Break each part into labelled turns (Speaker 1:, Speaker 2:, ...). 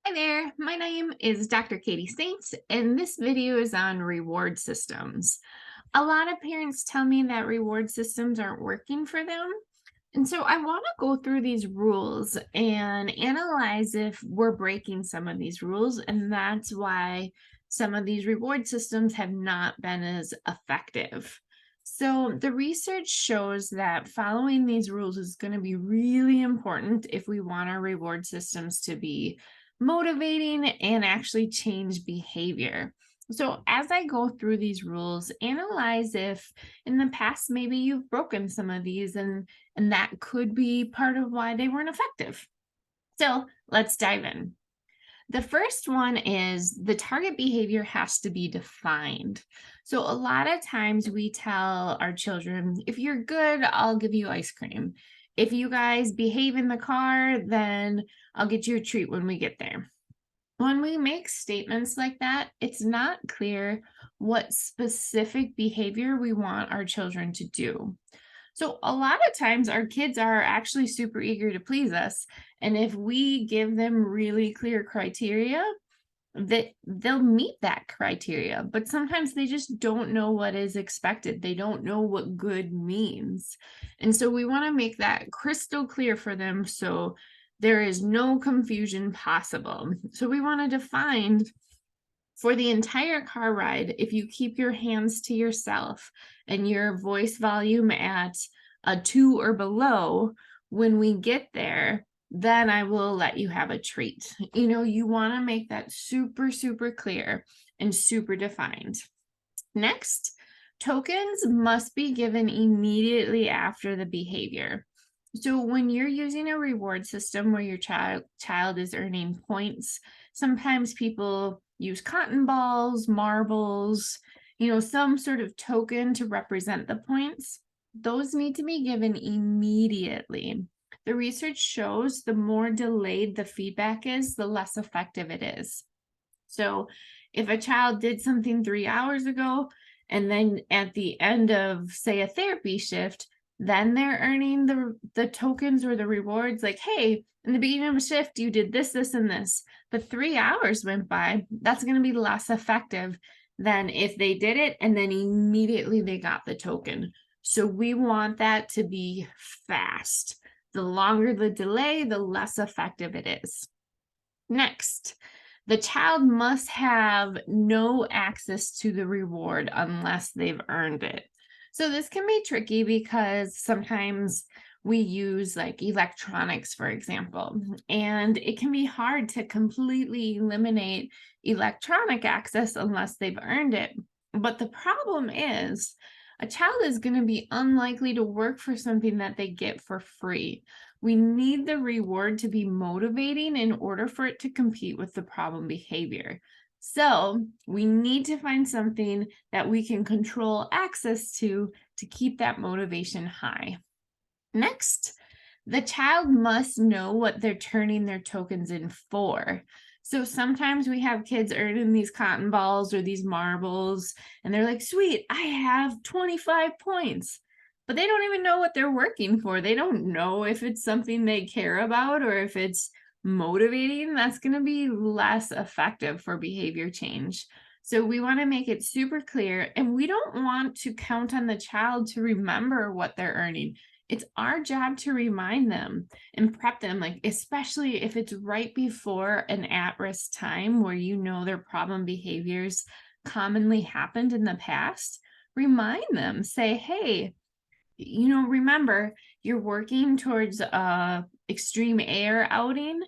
Speaker 1: Hi there, my name is Dr. Katie Saints, and this video is on reward systems. A lot of parents tell me that reward systems aren't working for them. And so I want to go through these rules and analyze if we're breaking some of these rules. And that's why some of these reward systems have not been as effective. So the research shows that following these rules is going to be really important if we want our reward systems to be motivating and actually change behavior. So as I go through these rules, analyze if in the past maybe you've broken some of these and that could be part of why they weren't effective. So let's dive in. The first one is the target behavior has to be defined. So, a lot of times we tell our children, if you're good, I'll give you ice cream. If you guys behave in the car, then I'll get you a treat when we get there. When we make statements like that, it's not clear what specific behavior we want our children to do. So, a lot of times our kids are actually super eager to please us. And if we give them really clear criteria, that they'll meet that criteria, but sometimes they just don't know what is expected. They don't know what good means. And so we want to make that crystal clear for them so there is no confusion possible. So we want to define for the entire car ride, if you keep your hands to yourself and your voice volume at a 2 or below, when we get there, then I will let you have a treat. You want to make that super, super clear and super defined. Next, tokens must be given immediately after the behavior. So when you're using a reward system where your child is earning points, sometimes people use cotton balls, marbles, some sort of token to represent the points. Those need to be given immediately. The research shows the more delayed the feedback is, the less effective it is. So if a child did something 3 hours ago, and then at the end of, say, a therapy shift, then they're earning the tokens or the rewards like, hey, in the beginning of a shift, you did this, this, and this. But 3 hours went by, that's going to be less effective than if they did it and then immediately they got the token. So we want that to be fast. The longer the delay, the less effective it is. Next, the child must have no access to the reward unless they've earned it. So this can be tricky because sometimes we use like electronics, for example, and it can be hard to completely eliminate electronic access unless they've earned it. But the problem is a child is going to be unlikely to work for something that they get for free. We need the reward to be motivating in order for it to compete with the problem behavior. So we need to find something that we can control access to keep that motivation high. Next, the child must know what they're turning their tokens in for. So sometimes we have kids earning these cotton balls or these marbles, and they're like, sweet, I have 25 points. But they don't even know what they're working for. They don't know if it's something they care about or if it's motivating. That's going to be less effective for behavior change. So we want to make it super clear, and we don't want to count on the child to remember what they're earning. It's our job to remind them and prep them, like especially if it's right before an at-risk time where their problem behaviors commonly happened in the past. Remind them, say, hey, remember you're working towards a extreme air outing.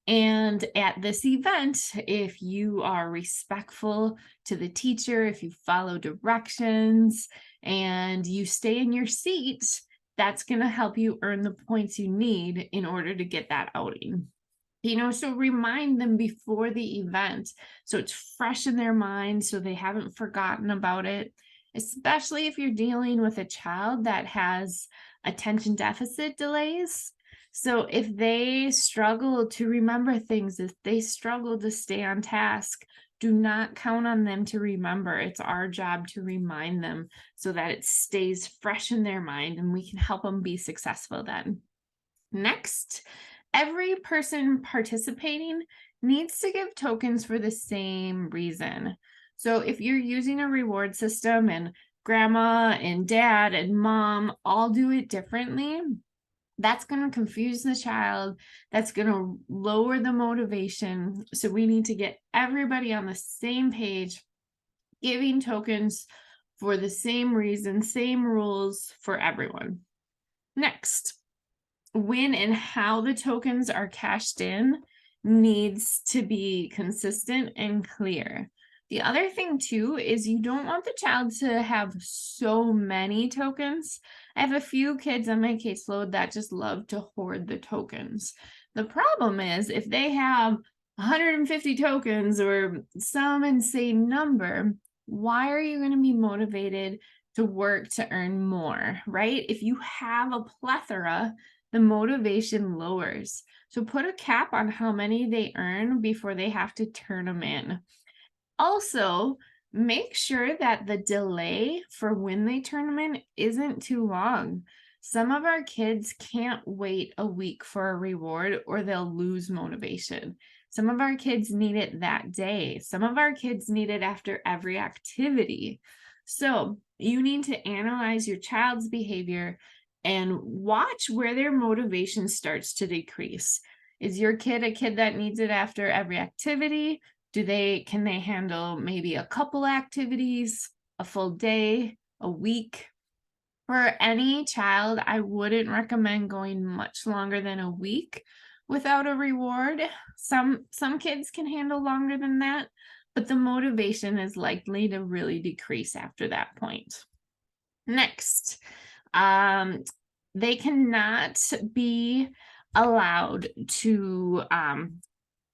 Speaker 1: And at this event, if you are respectful to the teacher, if you follow directions and you stay in your seat, that's going to help you earn the points you need in order to get that outing. So remind them before the event so it's fresh in their mind so they haven't forgotten about it, especially if you're dealing with a child that has attention deficit delays. So if they struggle to remember things, if they struggle to stay on task, do not count on them to remember. It's our job to remind them so that it stays fresh in their mind and we can help them be successful then. Next, Every person participating needs to give tokens for the same reason. So if you're using a reward system and grandma and dad and mom all do it differently, that's going to confuse the child. That's going to lower the motivation. So we need to get everybody on the same page, giving tokens for the same reason, same rules for everyone. Next, when and how the tokens are cashed in needs to be consistent and clear. The other thing too is you don't want the child to have so many tokens. I have a few kids on my caseload that just love to hoard the tokens. The problem is if they have 150 tokens or some insane number, why are you going to be motivated to work to earn more, right? If you have a plethora, the motivation lowers. So put a cap on how many they earn before they have to turn them in. Also, make sure that the delay for when they turn them in isn't too long. Some of our kids can't wait a week for a reward or they'll lose motivation. Some of our kids need it that day. Some of our kids need it after every activity. So you need to analyze your child's behavior and watch where their motivation starts to decrease. Is your kid a kid that needs it after every activity? Can they handle maybe a couple activities, a full day, a week? For any child, I wouldn't recommend going much longer than a week without a reward. Some kids can handle longer than that, but the motivation is likely to really decrease after that point. Next, they cannot be allowed to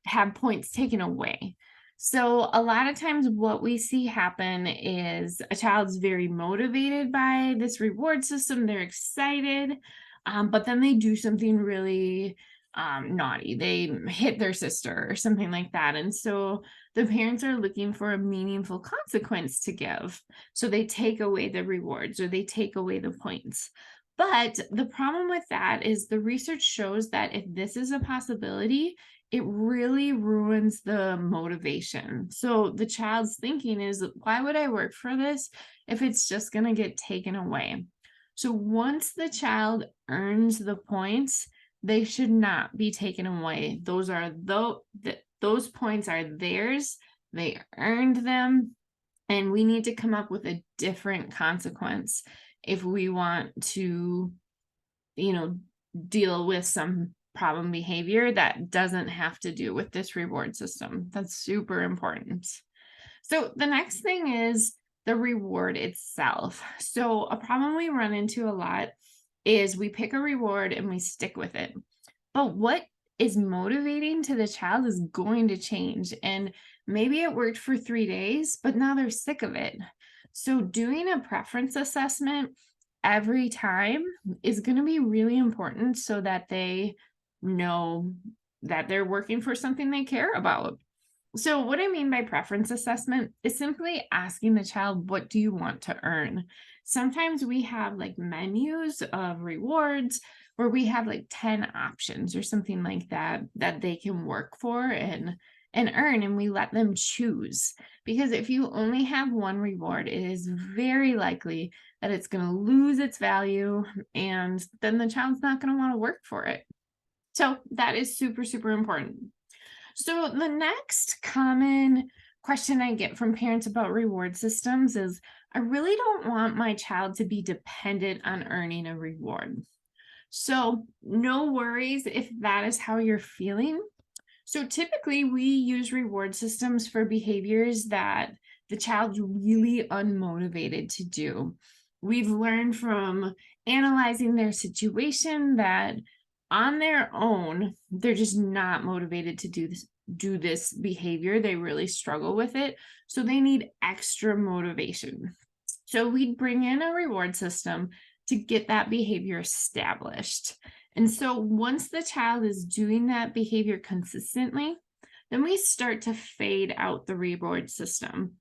Speaker 1: have points taken away. So a lot of times what we see happen is a child's very motivated by this reward system. They're excited, but then they do something really naughty. They hit their sister or something like that. And so the parents are looking for a meaningful consequence to give. So they take away the rewards or they take away the points. But the problem with that is the research shows that if this is a possibility, it really ruins the motivation. So the child's thinking is, why would I work for this if it's just going to get taken away? So once the child earns the points, they should not be taken away. Those points are theirs. They earned them, and we need to come up with a different consequence if we want to, deal with some problem behavior that doesn't have to do with this reward system. That's super important. So the next thing is the reward itself. So a problem we run into a lot is we pick a reward and we stick with it. But what is motivating to the child is going to change. And maybe it worked for 3 days, but now they're sick of it. So doing a preference assessment every time is going to be really important so that they know that they're working for something they care about. So what I mean by preference assessment is simply asking the child, what do you want to earn? Sometimes we have like menus of rewards where we have like 10 options or something like that that they can work for and earn, and we let them choose. Because if you only have one reward, it is very likely that it's going to lose its value, and then the child's not going to want to work for it. So that is super, super important. So the next common question I get from parents about reward systems is, I really don't want my child to be dependent on earning a reward. So no worries if that is how you're feeling. So typically we use reward systems for behaviors that the child's really unmotivated to do. We've learned from analyzing their situation that on their own, they're just not motivated to do this behavior. They really struggle with it. So they need extra motivation. So we'd bring in a reward system to get that behavior established. And so once the child is doing that behavior consistently, then we start to fade out the reward system.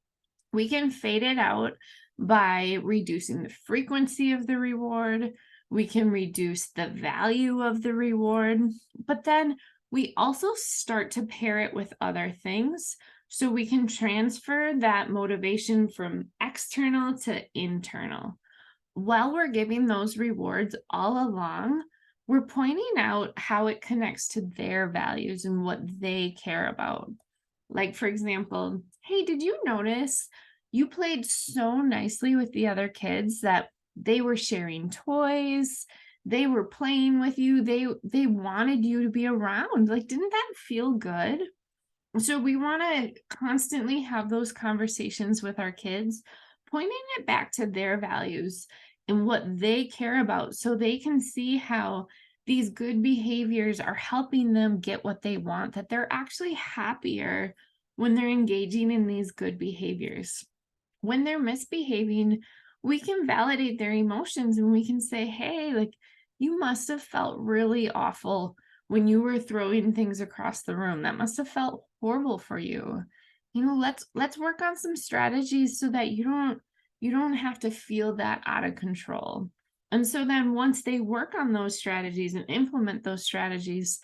Speaker 1: We can fade it out by reducing the frequency of the reward. We can reduce the value of the reward, but then we also start to pair it with other things so we can transfer that motivation from external to internal. While we're giving those rewards all along, we're pointing out how it connects to their values and what they care about. Like, for example, hey, did you notice you played so nicely with the other kids that they were sharing toys, they were playing with you, they wanted you to be around. Like, didn't that feel good? So we want to constantly have those conversations with our kids, pointing it back to their values and what they care about so they can see how these good behaviors are helping them get what they want, that they're actually happier when they're engaging in these good behaviors. When they're misbehaving, we can validate their emotions and we can say, hey, like, you must have felt really awful when you were throwing things across the room. That must have felt horrible for you. Let's work on some strategies so that you don't have to feel that out of control. And so then once they work on those strategies and implement those strategies,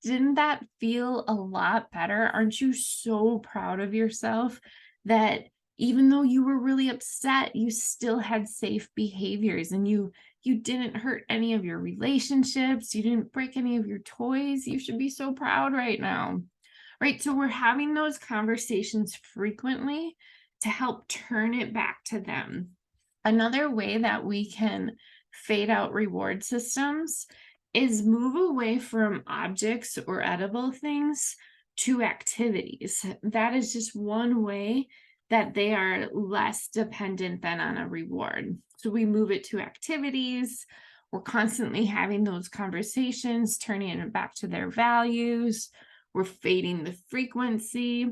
Speaker 1: didn't that feel a lot better? Aren't you so proud of yourself that even though you were really upset, you still had safe behaviors and you didn't hurt any of your relationships, you didn't break any of your toys. You should be so proud right now. Right? So we're having those conversations frequently to help turn it back to them. Another way that we can fade out reward systems is move away from objects or edible things to activities. That is just one way that they are less dependent than on a reward. So we move it to activities. We're constantly having those conversations, turning it back to their values. We're fading the frequency.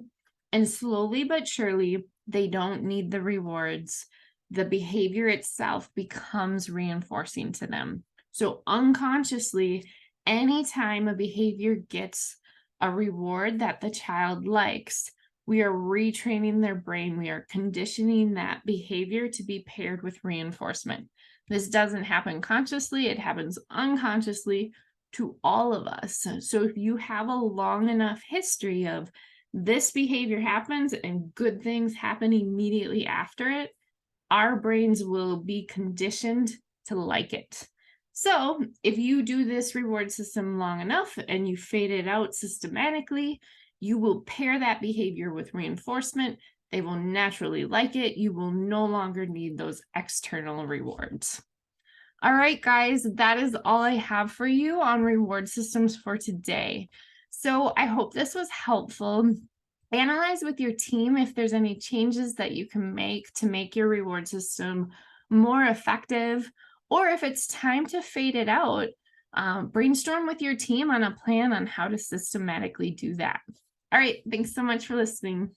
Speaker 1: And slowly but surely, they don't need the rewards. The behavior itself becomes reinforcing to them. So unconsciously, anytime a behavior gets a reward that the child likes, we are retraining their brain. We are conditioning that behavior to be paired with reinforcement. This doesn't happen consciously, it happens unconsciously to all of us. So if you have a long enough history of this behavior happens and good things happen immediately after it, our brains will be conditioned to like it. So if you do this reward system long enough and you fade it out systematically, you will pair that behavior with reinforcement. They will naturally like it. You will no longer need those external rewards. All right, guys, that is all I have for you on reward systems for today. So I hope this was helpful. Analyze with your team if there's any changes that you can make to make your reward system more effective, or if it's time to fade it out, brainstorm with your team on a plan on how to systematically do that. All right, thanks so much for listening.